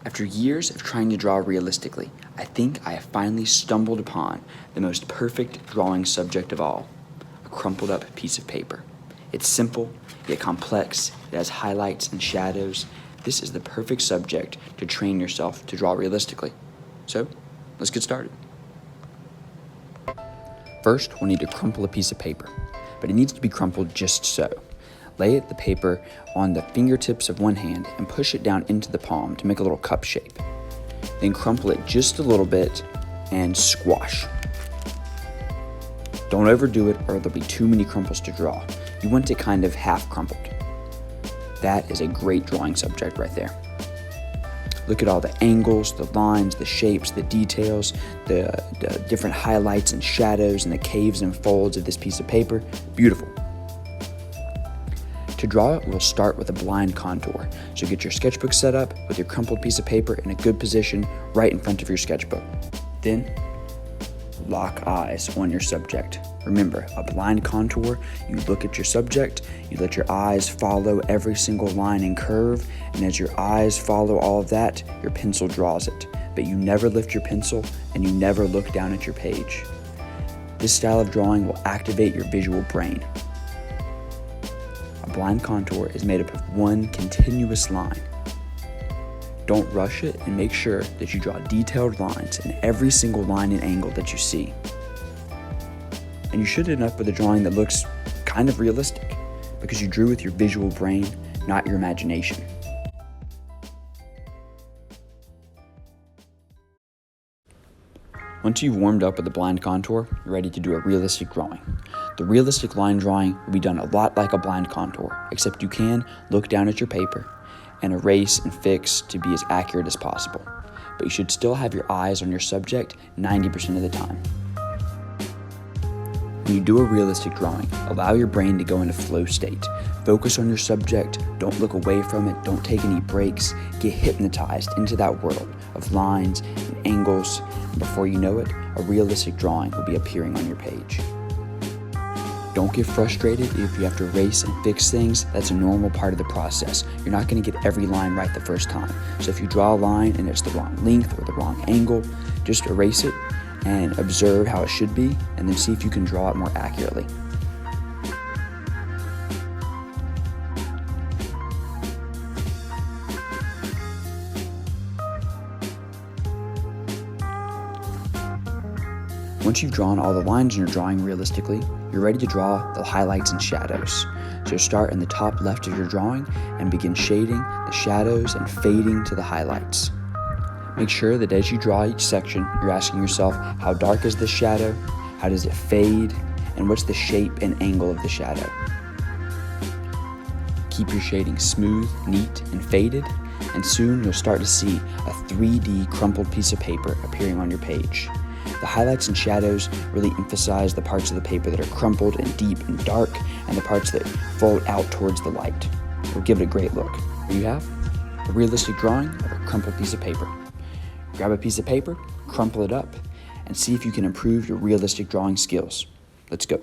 After years of trying to draw realistically, I think I have finally stumbled upon the most perfect drawing subject of all, a crumpled up piece of paper. It's simple, yet complex. It has highlights and shadows. This is the perfect subject to train yourself to draw realistically. So, let's get started. First, we'll need to crumple a piece of paper, but it needs to be crumpled just so. Lay the paper on the fingertips of one hand and push it down into the palm to make a little cup shape. Then crumple it just a little bit and squash. Don't overdo it or there'll be too many crumples to draw. You want it kind of half crumpled. That is a great drawing subject right there. Look at all the angles, the lines, the shapes, the details, the different highlights and shadows and the caves and folds of this piece of paper. Beautiful. To draw it, we'll start with a blind contour. So get your sketchbook set up with your crumpled piece of paper in a good position right in front of your sketchbook. Then, lock eyes on your subject. Remember, a blind contour, you look at your subject, you let your eyes follow every single line and curve, and as your eyes follow all of that, your pencil draws it. But you never lift your pencil, and you never look down at your page. This style of drawing will activate your visual brain. A blind contour is made up of one continuous line. Don't rush it and make sure that you draw detailed lines in every single line and angle that you see. And you should end up with a drawing that looks kind of realistic because you drew with your visual brain, not your imagination. Once you've warmed up with the blind contour, you're ready to do a realistic drawing. The realistic line drawing will be done a lot like a blind contour, except you can look down at your paper and erase and fix to be as accurate as possible. But you should still have your eyes on your subject 90% of the time. When you do a realistic drawing, allow your brain to go into flow state. Focus on your subject, don't look away from it, don't take any breaks, get hypnotized into that world of lines and angles, and before you know it, a realistic drawing will be appearing on your page. Don't get frustrated if you have to erase and fix things. That's a normal part of the process. You're not going to get every line right the first time. So if you draw a line and it's the wrong length or the wrong angle, just erase it and observe how it should be, and then see if you can draw it more accurately. Once you've drawn all the lines in your drawing realistically, you're ready to draw the highlights and shadows. So start in the top left of your drawing and begin shading the shadows and fading to the highlights. Make sure that as you draw each section, you're asking yourself, how dark is this shadow? How does it fade? And what's the shape and angle of the shadow? Keep your shading smooth, neat, and faded, and soon you'll start to see a 3D crumpled piece of paper appearing on your page. The highlights and shadows really emphasize the parts of the paper that are crumpled and deep and dark, and the parts that fold out towards the light. It'll give it a great look. Here you have a realistic drawing of a crumpled piece of paper. Grab a piece of paper, crumple it up, and see if you can improve your realistic drawing skills. Let's go.